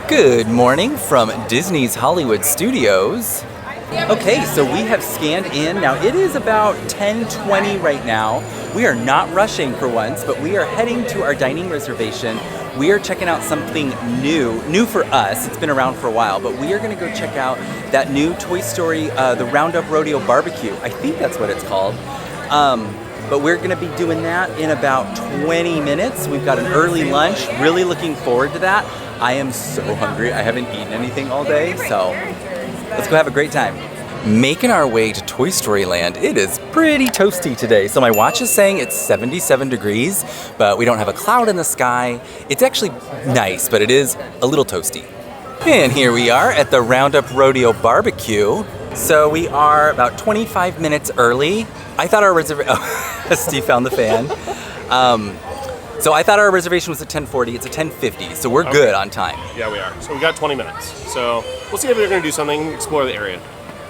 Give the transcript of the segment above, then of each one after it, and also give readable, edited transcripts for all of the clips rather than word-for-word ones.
Good morning from Disney's Hollywood Studios. Okay, so we have scanned in. Now it is about 10:20 right now. We are not rushing for once, but we are heading to our dining reservation. We are checking out something new for us. It's been around for a while, but we are gonna go check out that new Toy Story, the Roundup Rodeo BBQ. I think that's what it's called. But we're gonna be doing that in about 20 minutes. We've got an early lunch, really looking forward to that. I am so hungry. I haven't eaten anything all day, so let's go have a great time. Making our way to Toy Story Land. It is pretty toasty today. So my watch is saying it's 77 degrees, but we don't have a cloud in the sky. It's actually nice, but it is a little toasty. And here we are at the Roundup Rodeo BBQ. So we are about 25 minutes early. I thought our reservation, oh, Steve found the fan. So I thought our reservation was at 10:40, it's at 10:50, so we're good on time. Yeah, we are. So we got 20 minutes. So we'll see if we're gonna do something, explore the area.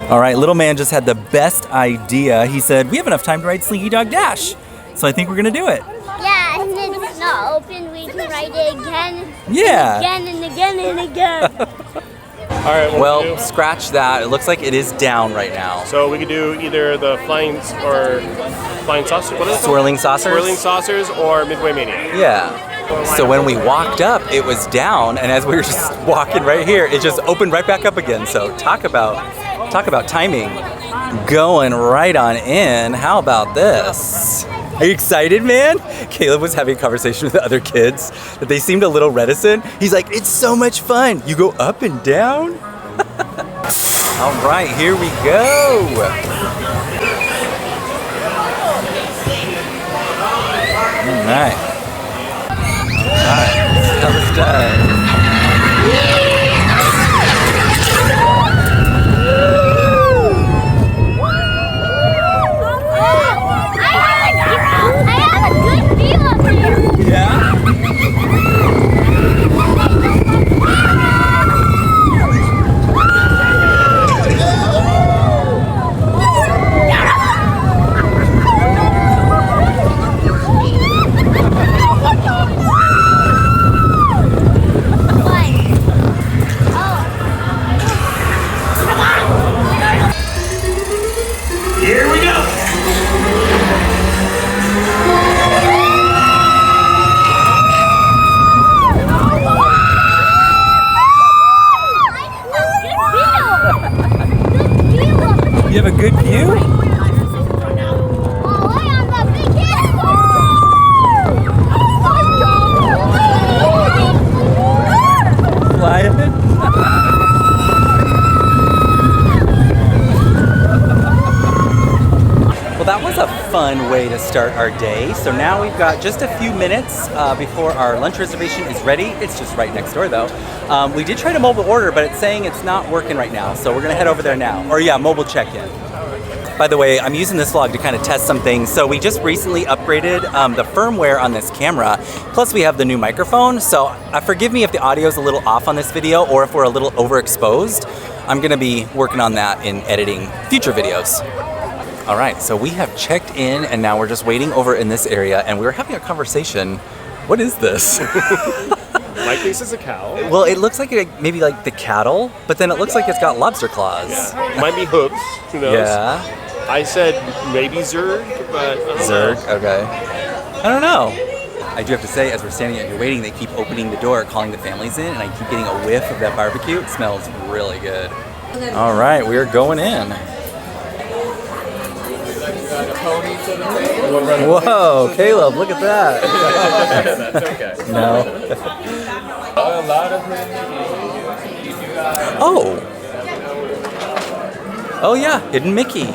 All right, little man just had the best idea. He said, we have enough time to ride Slinky Dog Dash. So I think we're gonna do it. Yeah, and then it's not open, we can ride it again. Yeah. And again and again and again. All right, well, scratch that. It looks like it is down right now. So we could do either the flying saucer, what is it? Swirling saucers? Swirling saucers or Midway Mania. Yeah. So when we walked up, it was down, and as we were just walking right here, it just opened right back up again. So talk about timing. Going right on in. How about this? Are you excited, man? Caleb was having a conversation with the other kids that they seemed a little reticent. He's like, it's so much fun. You go up and down. All right, here we go. All right. All right, let's have this done. You have a good view? Flying? Well, that was a fun way to start our day. So now we've got just a few minutes before our lunch reservation is ready. It's just right next door though. We did try to mobile order, but it's saying it's not working right now. So we're gonna head over there now. Or yeah, mobile check-in. By the way, I'm using this vlog to kind of test some things. So we just recently upgraded the firmware on this camera. Plus we have the new microphone. So forgive me if the audio is a little off on this video or if we're a little overexposed. I'm gonna be working on that in editing future videos. All right, so we have checked in and now we're just waiting over in this area and we were having a conversation. What is this? My case is a cow. Well, it looks like maybe like the cattle, but then it looks like it's got lobster claws. Yeah. It might be hooves, who knows? Yeah. I said maybe Zerg, but Zerg, okay. I don't know. I do have to say, as we're standing out here waiting, they keep opening the door, calling the families in, and I keep getting a whiff of that barbecue. It smells really good. All right, we are going in. Whoa, Caleb, look at that. That's okay. No. Oh. Oh yeah, Hidden Mickey.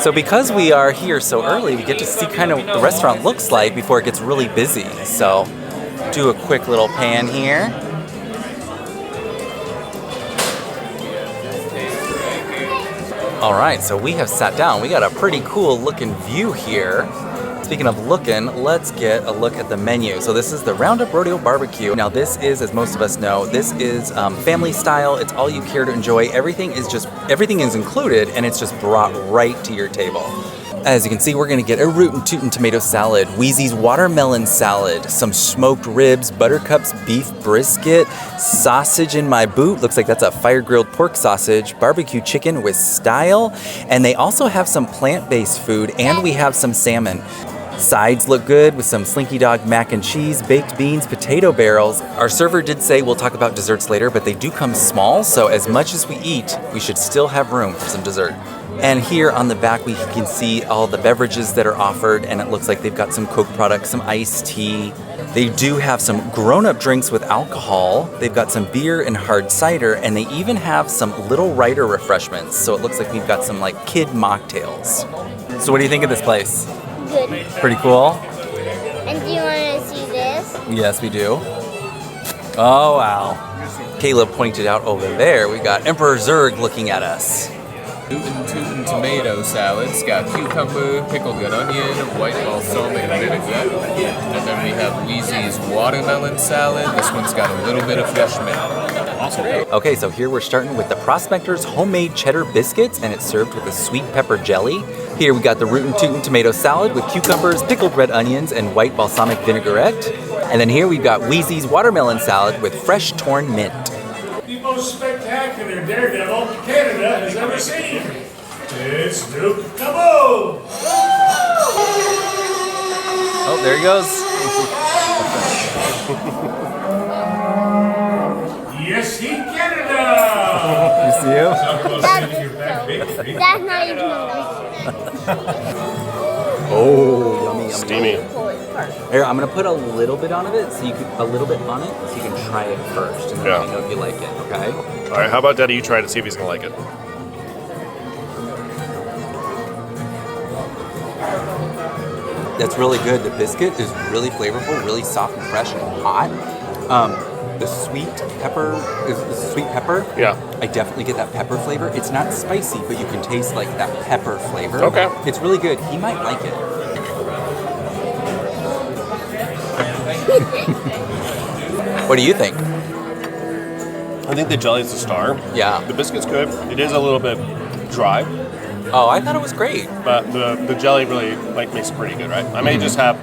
So because we are here so early, we get to see kind of what the restaurant looks like before it gets really busy. So do a quick little pan here. All right, so we have sat down. We got a pretty cool looking view here. Speaking of looking, let's get a look at the menu. So this is the Roundup Rodeo BBQ. Now this is, as most of us know, this is family style. It's all you care to enjoy. Everything is included and it's just brought right to your table. As you can see, we're gonna get a rootin' tootin' tomato salad, Wheezy's watermelon salad, some smoked ribs, Buttercup's beef brisket, sausage in my boot, looks like that's a fire-grilled pork sausage, barbecue chicken with style, and they also have some plant-based food, and we have some salmon. Sides look good with some Slinky Dog mac and cheese, baked beans, potato barrels. Our server did say we'll talk about desserts later, but they do come small, so as much as we eat, we should still have room for some dessert. And here on the back, we can see all the beverages that are offered, and it looks like they've got some Coke products, some iced tea. They do have some grown-up drinks with alcohol. They've got some beer and hard cider, and they even have some Little Rider refreshments. So it looks like we've got some like kid mocktails. So what do you think of this place? Good. Pretty cool? And do you want to see this? Yes, we do. Oh, wow. Caleb pointed out over there, we got Emperor Zurg looking at us. Tootin' tomato salad. It's got cucumber, pickled red onion, white balsamic vinaigrette. And then we have Wheezy's watermelon salad. This one's got a little bit of fresh mint. Awesome. Okay, so here we're starting with the Prospector's homemade cheddar biscuits, and it's served with a sweet pepper jelly. Here we got the rootin' tootin' tomato salad with cucumbers, pickled red onions, and white balsamic vinaigrette. And then here we've got Wheezy's watermelon salad with fresh torn mint. The most spectacular daredevil Canada has ever seen. It's Duke Cabo! Oh, there he goes. Yes, he Canada! You see him? That's not even Oh, yummy, yummy. Steamy. Here, I'm gonna put a little bit on it, so you can try it first, and then let me know if you like it. Okay? All right, how about Daddy? You try it to see if he's gonna like it. That's really good. The biscuit is really flavorful, really soft and fresh and hot. The sweet pepper Yeah. I definitely get that pepper flavor. It's not spicy, but you can taste like that pepper flavor. Okay. It's really good. He might like it. What do you think? I think the jelly's the star. Yeah. The biscuit's good. It is a little bit dry, Oh, I thought it was great. but the jelly really makes it pretty good, right? I may just have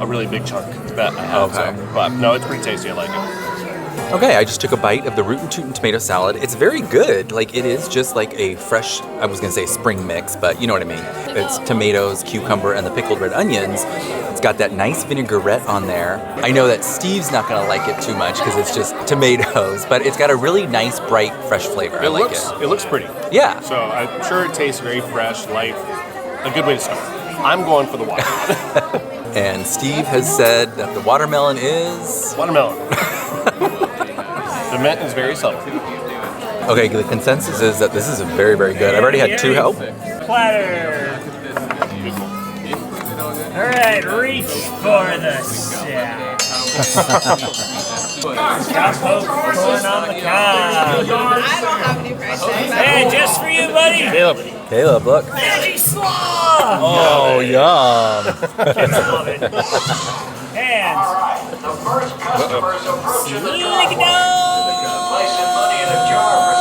a really big chunk that I have. Okay. So, but no, it's pretty tasty. I like it. Okay, I just took a bite of the rootin' tootin' tomato salad. It's very good. Like, it is just like a fresh, I was gonna say spring mix, but you know what I mean. It's tomatoes, cucumber, and the pickled red onions. It's got that nice vinaigrette on there. I know that Steve's not gonna like it too much because it's just tomatoes, but it's got a really nice, bright, fresh flavor. I like it. It looks pretty. Yeah. So I'm sure it tastes very fresh, light. A good way to start. I'm going for the watermelon. And Steve has said that the watermelon is... Watermelon. The mint is very subtle. Okay, the consensus is that this is very, very good. I've already had two help. Platter! Alright, reach for the sack. Stop corn on the cob. I don't have any price tags. Hey, just for you, buddy. Caleb, look. Veggie slaw! Oh, yum. Kids love it. Hands. The first customers approaching the Lick it driveway. Placing money in a jar for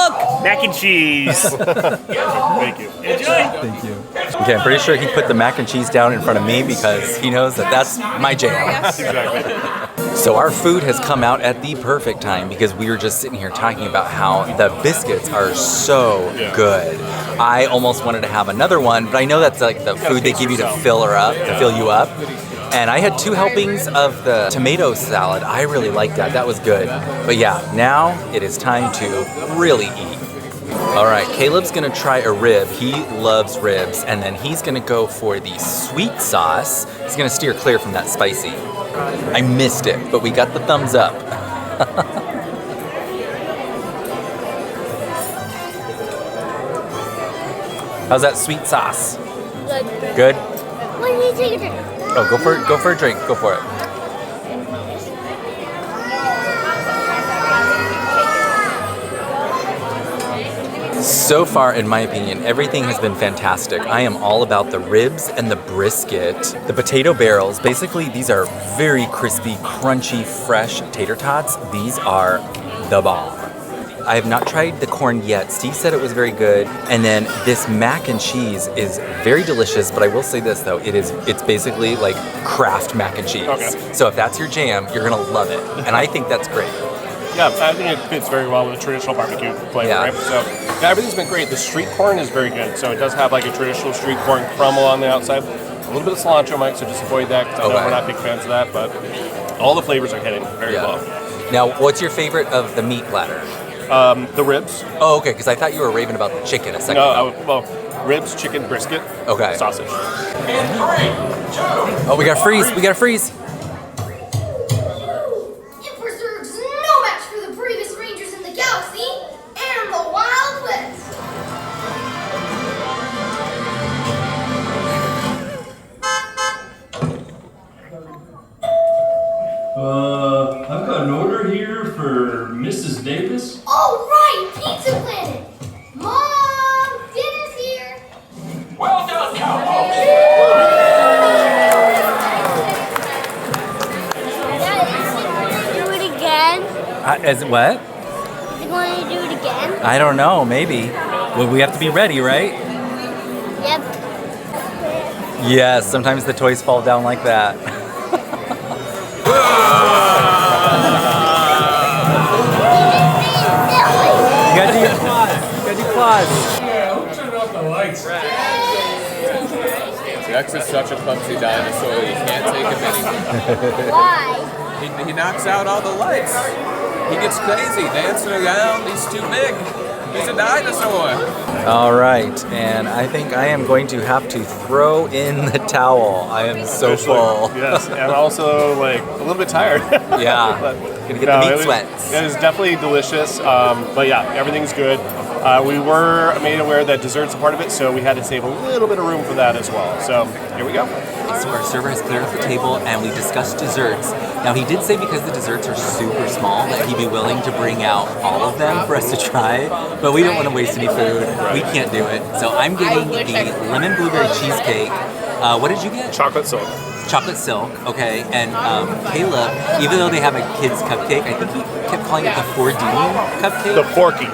something. Mac and cheese. Thank you. Enjoy. Thank you. Okay, I'm pretty sure he put the mac and cheese down in front of me because he knows that that's my jam. Exactly. So our food has come out at the perfect time because we were just sitting here talking about how the biscuits are so good. I almost wanted to have another one, but I know that's like the food they give you to fill you up. And I had 2 helpings of the tomato salad. I really liked that. That was good. But yeah, now it is time to really eat. All right, Caleb's gonna try a rib. He loves ribs. And then he's gonna go for the sweet sauce. He's gonna steer clear from that spicy. I missed it, but we got the thumbs up. How's that sweet sauce? Good. Good? Why do you take a drink? Oh, go for a drink. Go for it. So far, in my opinion, everything has been fantastic. I am all about the ribs and the brisket. The potato barrels, basically these are very crispy, crunchy, fresh tater tots. These are the bomb. I have not tried the corn yet. Steve said it was very good. And then this mac and cheese is very delicious, but I will say this though, it's basically like Kraft mac and cheese. Okay. So if that's your jam, you're gonna love it. And I think that's great. Yeah, I think it fits very well with the traditional barbecue flavor, Yeah. right? So yeah, everything's been great. The street corn is very good. So it does have like a traditional street corn crumble on the outside. A little bit of cilantro, Mike, so just avoid that because I know Okay. we're not big fans of that, but all the flavors are hitting very well. Now, what's your favorite of the meat platter? The ribs. Oh, okay, because I thought you were raving about the chicken a second ago. Well, ribs, chicken, brisket, Okay. sausage. In 3, 2, Oh, we got to freeze. We got to freeze. It preserves no match for the bravest rangers in the galaxy and the Wild West. I've got an order here for Mrs. Davis. All right, Pizza Planet. Mom, dinner's here. well done, cowboys. Do it again? Is it what? Is he going to do it again? I don't know. Maybe. Well, we have to be ready, right? Yep. Yes. Sometimes the toys fall down like that. You gotta do your claws. You gotta do claws. Yeah, who turned off the lights? Rex is such a clumsy dinosaur, you can't take him anywhere. Why? He knocks out all the lights. He gets crazy, dancing around, he's too big. He's a dinosaur. All right, and I think I am going to have to throw in the towel. I am so full. Yes, and also like a little bit tired. Yeah, But, gonna get no, the it meat was- sweats. It was definitely delicious. But yeah, everything's good. We were made aware that dessert's a part of it, so we had to save a little bit of room for that as well. So here we go. So our server has cleared up the table and we discussed desserts. Now he did say because the desserts are super small that he'd be willing to bring out all of them for us to try, but we don't want to waste any food. We can't do it. So I'm getting the lemon blueberry cheesecake. What did you get? Chocolate silk. Chocolate silk, okay. And Caleb, even though they have a kid's cupcake, I think he kept calling it the 4D cupcake. The forky.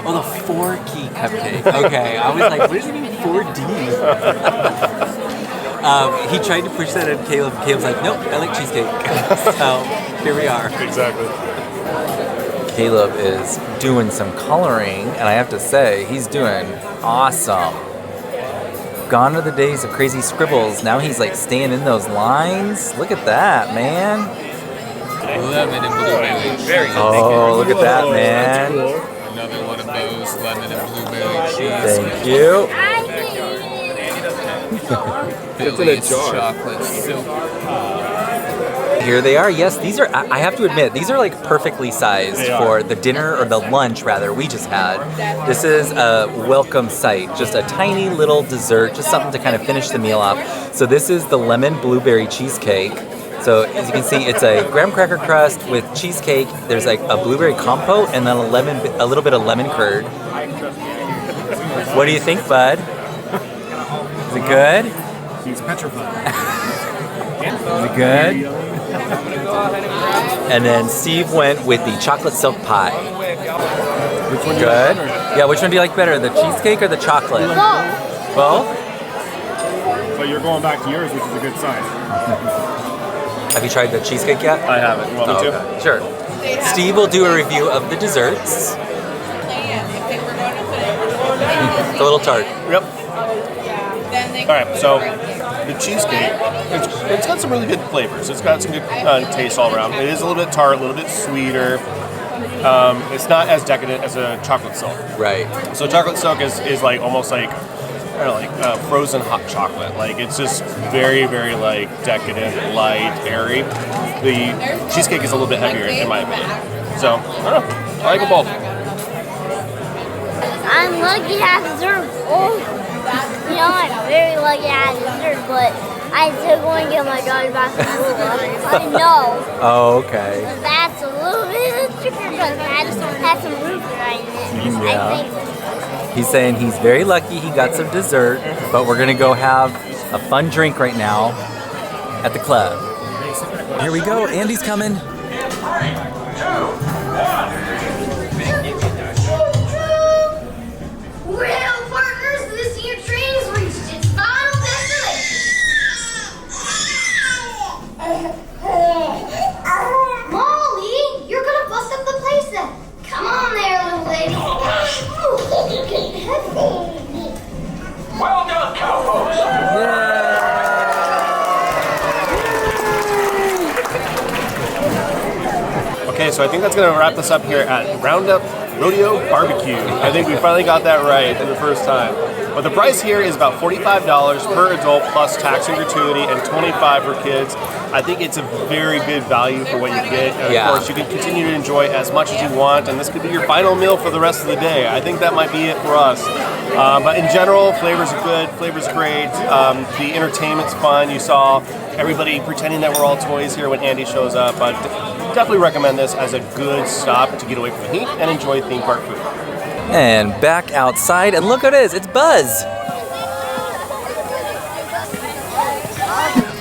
Oh, the 4-key cupcake. Okay, I was like, what does he mean 4D? He tried to push that at Caleb. Caleb's like, nope, I like cheesecake. So here we are. Exactly. Caleb is doing some coloring, and I have to say, he's doing awesome. Gone are the days of crazy scribbles. Now he's like staying in those lines. Look at that, man. Lemon and blueberry cheese. Oh, look at that, man. Another one of those lemon and blueberry cheese. Thank you. I hate Billy's chocolate silk. Here they are. Yes, these are, I have to admit, these are like perfectly sized They for are. the dinner or the lunch rather we just had. This is a welcome sight, just a tiny little dessert, just something to kind of finish the meal off. So this is the lemon blueberry cheesecake. So as you can see, it's a graham cracker crust with cheesecake. There's like a blueberry compote and then a little bit of lemon curd. What do you think, bud? Is it good? He's petrified. Is it good? And then Steve went with the chocolate silk pie. Which one? Good. Yeah, which one do you like better, the cheesecake or the chocolate? Both? So you're going back to yours, which is a good sign. Have you tried the cheesecake yet? I haven't. You want me to? Okay. Sure. Steve will do a review of the desserts. It's a little tart. Yep. All right, so the cheesecake, it's got some really good flavors. It's got some good taste all around. It is a little bit tart, a little bit sweeter. It's not as decadent as a chocolate silk. Right. So chocolate silk is like almost like, I don't know, like frozen hot chocolate. Like it's just very, very like decadent, light, airy. The cheesecake is a little bit heavier in my opinion. So I don't know. I like them both. I'm lucky to have dessert. Oh, you know, I'm very lucky to have dessert, but I still going to get my daughter back to school. I know. Oh, okay. That's a little bit trickier because it has some root right in it. Yeah. I think. He's saying he's very lucky he got some dessert, but we're gonna go have a fun drink right now at the club. Here we go, Andy's coming. 3, 2, 1. Okay, so I think that's going to wrap this up here at Roundup Rodeo BBQ. I think we finally got that right for the first time. But the price here is about $45 per adult plus tax and gratuity and $25 for kids. I think it's a very good value for what you get. And of course, you can continue to enjoy as much as you want, and this could be your final meal for the rest of the day. I think that might be it for us. But in general, flavors are good, flavors great. The entertainment's fun. You saw everybody pretending that we're all toys here when Andy shows up. But definitely recommend this as a good stop to get away from the heat and enjoy theme park food. And back outside, and look what it is, it's Buzz.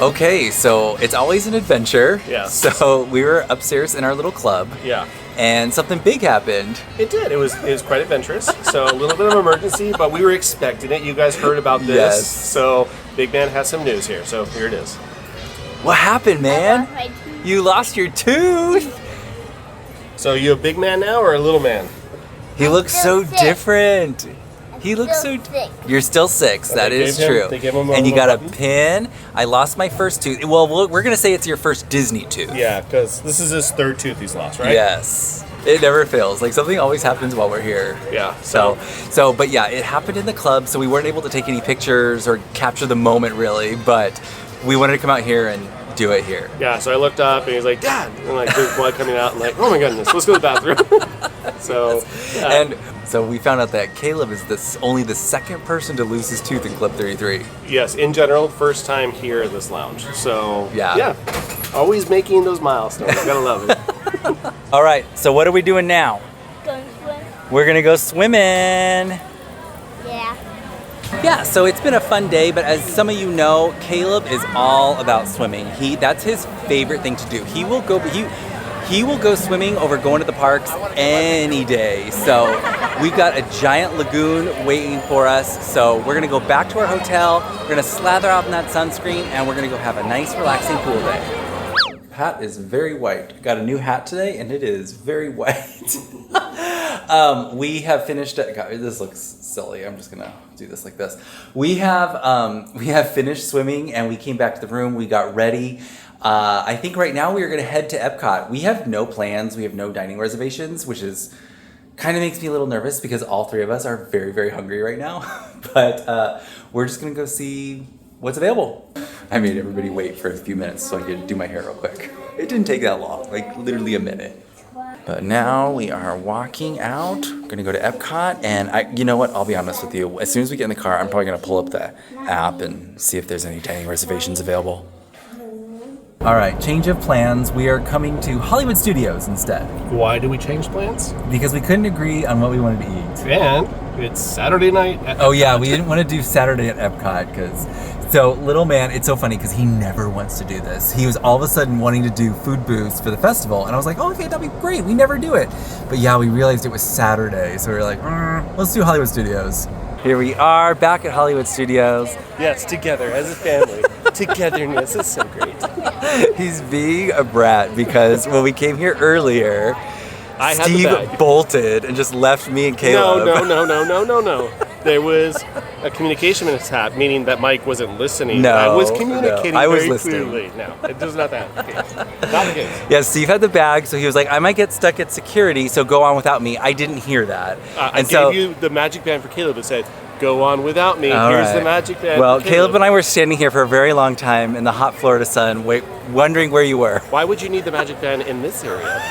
Okay, so it's always an adventure. Yes. So we were upstairs in our little club. Yeah. And something big happened. It did. It was quite adventurous. So a little bit of emergency, but we were expecting it. You guys heard about this. Yes. So Big Man has some news here. So here it is. What happened, man? You lost your tooth. So you a big man now or a little man? He looks so still sick. different. He looks so. Still sick. You're still 6. That They is gave him- true. they gave him a And you little got a puppy? pin. I lost my first tooth. Well, we're gonna say it's your first Disney tooth. Yeah, because this is his 3rd tooth he's lost, right? Yes. It never fails. Like something always happens while we're here. Yeah. But yeah, it happened in the club, so we weren't able to take any pictures or capture the moment really, but we wanted to come out here and do it here. Yeah, so I looked up and he's like, Dad! And like there's blood coming out and like, oh my goodness, let's go to the bathroom. So yeah. And so we found out that Caleb is only the 2nd person to lose his tooth in Club 33. Yes, in general, first time here at this lounge. So Yeah. Always making those milestones. Gotta love it. All right, so what are we doing now? Going swim? We're gonna go swimming. Yeah. Yeah, so it's been a fun day, but as some of you know, Caleb is all about swimming. That's his favorite thing to do. He will go swimming over going to the parks any day. So we've got a giant lagoon waiting for us. So we're gonna go back to our hotel, we're gonna slather out in that sunscreen, and we're gonna go have a nice relaxing pool day. Hat is very white. Got a new hat today, and it is very white. We have finished. God, this looks silly. I'm just gonna do this like this. We have finished swimming, and we came back to the room. We got ready. I think right now we are gonna head to Epcot. We have no plans. We have no dining reservations, which is kind of makes me a little nervous because all 3 of us are very, very hungry right now. But we're just gonna go see what's available. I made everybody wait for a few minutes so I could do my hair real quick. It didn't take that long, like literally a minute. But now we are walking out, gonna go to Epcot, and you know what, I'll be honest with you, as soon as we get in the car, I'm probably gonna pull up the app and see if there's any dining reservations available. All right, change of plans. We are coming to Hollywood Studios instead Why do we change plans? because we couldn't agree on what we wanted to eat. And it's Saturday night. Oh yeah, we didn't want to do Saturday at Epcot because, so little man, it's so funny because he never wants to do this. He was all of a sudden wanting to do food booths for the festival, and I was like, oh, okay, that'd be great. We never do it. But yeah, we realized it was Saturday, so we were like, let's do Hollywood Studios. Here we are back at Hollywood Studios. Yes, together as a family. Togetherness is so great. He's being a brat because when we came here earlier, I had the Steve bag. bolted and just left me and Caleb. No. There was a communication mishap, meaning that Mike wasn't listening. No, I was communicating no, I was very listening. clearly. No, it was not that case. Not the case. Yeah, Steve had the bag, so he was like, I might get stuck at security, so go on without me. I didn't hear that. I gave you the magic band for Caleb. It said, go on without me. All Here's right. the magic band. Well, for Caleb and I were standing here for a very long time in the hot Florida sun, wondering where you were. Why would you need the magic band in this area?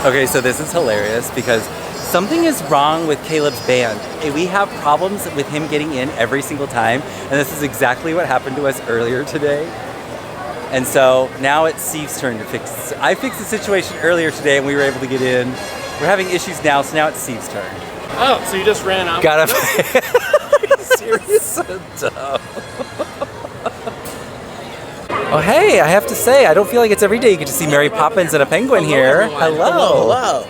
Okay, so this is hilarious because something is wrong with Caleb's band. We have problems with him getting in every single time, and this is exactly what happened to us earlier today. And so now it's Steve's turn to fix. I fixed the situation earlier today, and we were able to get in. We're having issues now, so now it's Steve's turn. Oh, so you just ran out? Gotta. Are you serious? So dumb. Oh, hey, I have to say, I don't feel like it's every day you get to see Mary Poppins and a penguin here. Hello.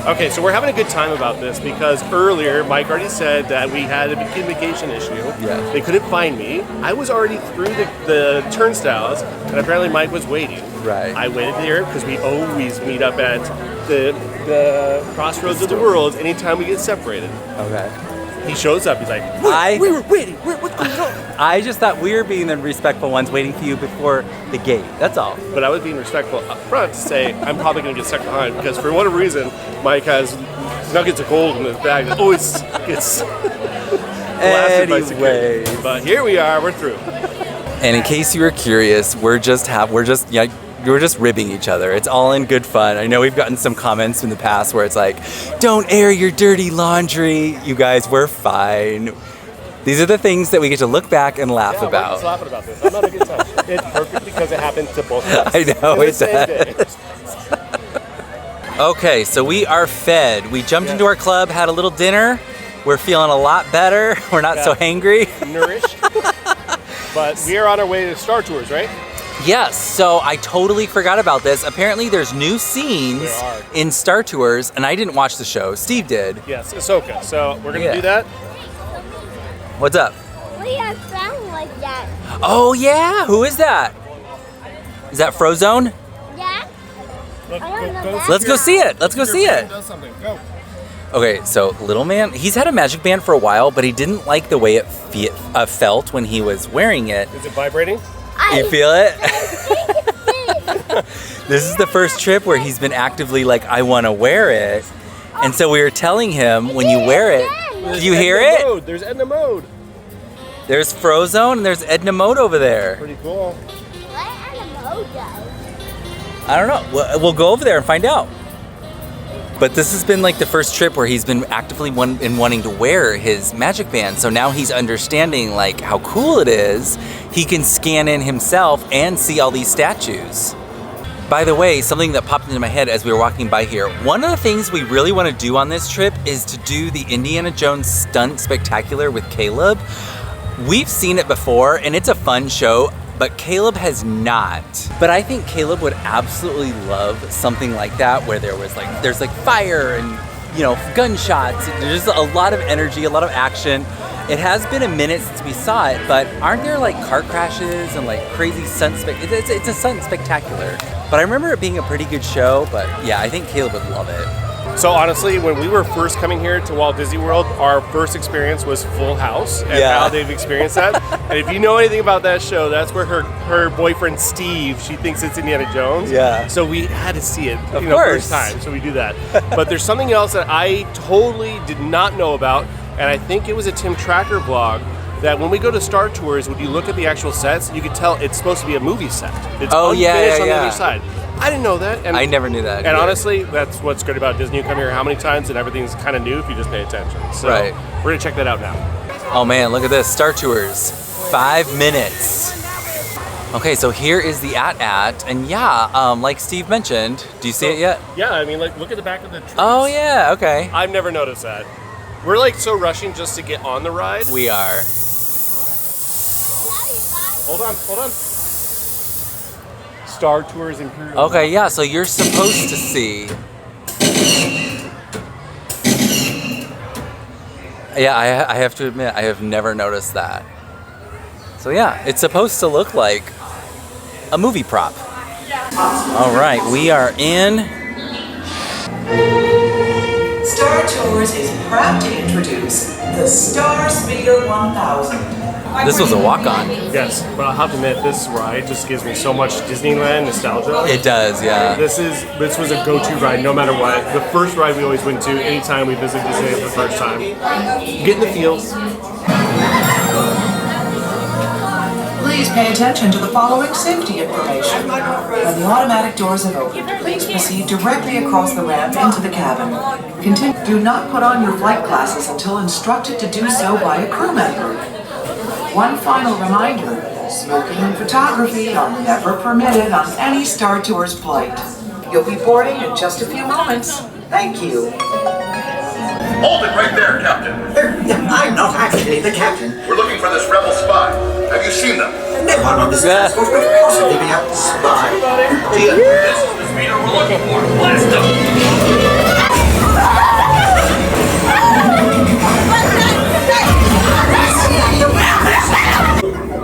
Okay, so we're having a good time about this because earlier Mike already said that we had a communication issue. Yeah. They couldn't find me. I was already through the turnstiles, and apparently Mike was waiting. Right. I waited there because we always meet up at the crossroads of the world anytime we get separated. Okay. he shows up. He's like, we were waiting. What's going on? I just thought we were being the respectful ones waiting for you before the gate. That's all. But I was being respectful up front to say I'm probably going to get stuck behind because for whatever reason, Mike has nuggets of gold in his bag that always gets blasted by security. But here we are. We're through. And in case you were curious, we're just ribbing each other. It's all in good fun. I know we've gotten some comments in the past where it's like, don't air your dirty laundry. You guys, we're fine. These are the things that we get to look back and laugh about. We're just laughing about this. I'm not a good time. It's perfect because it happened to both of us. I know, it does. Okay, so we are fed. We jumped into our club, had a little dinner. We're feeling a lot better. We're not so hangry. Nourished. But we are on our way to Star Tours, right? Yes, so I totally forgot about this. Apparently there's new scenes in Star Tours, and I didn't watch the show. Steve did. Yes, Ahsoka. So we're going to do that. What's up? We are found like that. Oh yeah, who is that? Is that Frozone? Yeah? Let's go see it. Let's go see it. Go. Okay, so little man, he's had a magic band for a while, but he didn't like the way it felt when he was wearing it. Is it vibrating? You feel it? This is the first trip where he's been actively like, I want to wear it. And so we were telling him, when you wear it, do you hear it? Mode. There's Edna Mode. There's Frozone and there's Edna Mode over there. Pretty cool. What animal does? I don't know. We'll go over there and find out. But this has been like the first trip where he's been actively wanting to wear his magic band. So now he's understanding like how cool it is. He can scan in himself and see all these statues. By the way, something that popped into my head as we were walking by here, one of the things we really want to do on this trip is to do the Indiana Jones Stunt Spectacular with Caleb. We've seen it before and it's a fun show, but Caleb has not. But I think Caleb would absolutely love something like that where there's like fire and, you know, gunshots. There's a lot of energy, a lot of action. It has been a minute since we saw it, but aren't there like car crashes and like crazy it's a stunt spectacular. But I remember it being a pretty good show, but yeah, I think Caleb would love it. So honestly, when we were first coming here to Walt Disney World, our first experience was Full House and how they've experienced that. And if you know anything about that show, that's where her boyfriend Steve, she thinks it's Indiana Jones. Yeah. So we had to see it, of course. First time. So we do that. But there's something else that I totally did not know about, and I think it was a Tim Tracker vlog. That when we go to Star Tours, when you look at the actual sets, you can tell it's supposed to be a movie set. It's unfinished on the other side. I didn't know that. And I never knew that. And honestly, that's what's great about Disney. You come here how many times and everything's kind of new if you just pay attention. So we're going to check that out now. Oh man, look at this. Star Tours. 5 minutes. Okay, so here is the AT-AT. And yeah, like Steve mentioned, do you see it yet? Yeah, I mean, like, look at the back of the trees. Oh yeah, okay. I've never noticed that. We're like so rushing just to get on the ride. We are. Hold on. Star Tours Imperial. Okay, yeah, so you're supposed to see. Yeah, I have to admit, I have never noticed that. So yeah, it's supposed to look like a movie prop. All right, we are in. Star Tours is proud to introduce the Star Speeder 1000. This was a walk-on. Yes, but I'll have to admit, this ride just gives me so much Disneyland nostalgia. It does, yeah. This was a go-to ride no matter what. The first ride we always went to anytime we visited Disney for the first time. Get in the feels. Please pay attention to the following safety information. When the automatic doors have opened, please proceed directly across the ramp into the cabin. Do not put on your flight glasses until instructed to do so by a crew member. One final reminder, smoking and photography are never permitted on any Star Tours flight. You'll be boarding in just a few moments. Thank you. Hold it right there, Captain. I'm not actually the captain. We're looking for this rebel spy. Have you seen them? No one on this task force could possibly be a spy. This is the speeder we're looking for. Blast them!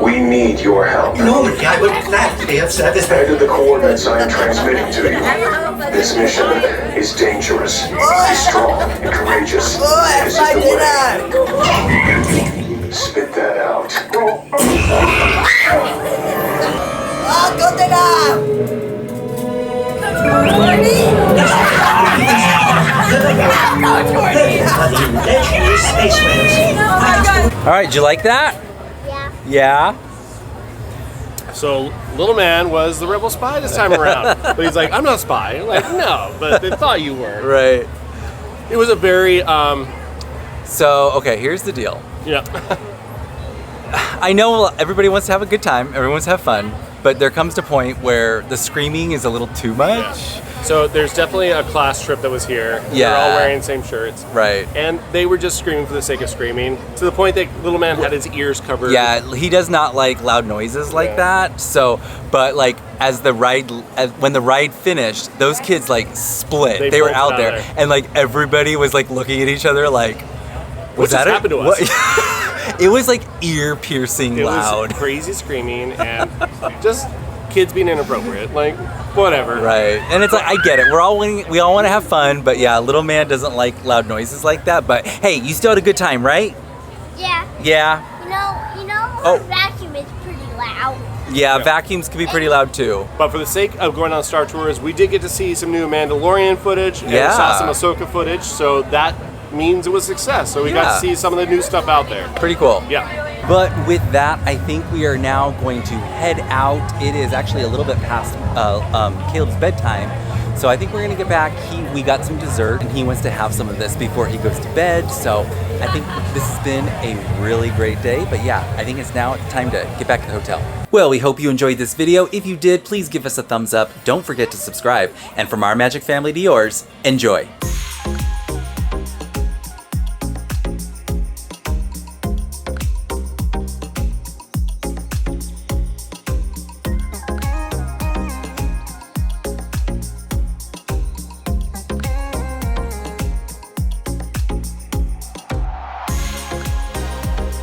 We need your help. Normally, I would gladly safety of service. Head to the coordinates I am transmitting to you. This mission is dangerous. Be strong and courageous. This is the way. Spit that out. Legendary space whales. All right, did you like that? Yeah. Yeah. So little man was the rebel spy this time around, but he's like, I'm not a spy. I'm like, no, but they thought you were. Right. It was a very So, okay, here's the deal. yeah. I know everybody wants to have a good time, everyone wants to have fun, but there comes a point where the screaming is a little too much. So there's definitely a class trip that was here. Yeah. They're all wearing the same shirts. Right. And they were just screaming for the sake of screaming, to the point that little man had his ears covered. Yeah, he does not like loud noises like that. So, but like when the ride finished, those kids like split. They were out there, and like everybody was like looking at each other like, What just happened to us? It was like ear-piercing loud. It was crazy screaming and just kids being inappropriate. Like, whatever. Right. And it's like, I get it. We all want to have fun, but yeah, little man doesn't like loud noises like that. But hey, you still had a good time, right? Yeah. Yeah. You know, our vacuum is pretty loud. Yeah, vacuums can be pretty loud too. But for the sake of going on Star Tours, we did get to see some new Mandalorian footage and we saw some Ahsoka footage, so that means it was a success. So we got to see some of the new stuff out there. Pretty cool. Yeah. But with that, I think we are now going to head out. It is actually a little bit past Caleb's bedtime. So I think we're gonna get back. We got some dessert and he wants to have some of this before he goes to bed. So I think this has been a really great day. But yeah, I think it's now time to get back to the hotel. Well, we hope you enjoyed this video. If you did, please give us a thumbs up. Don't forget to subscribe. And from our magic family to yours, enjoy.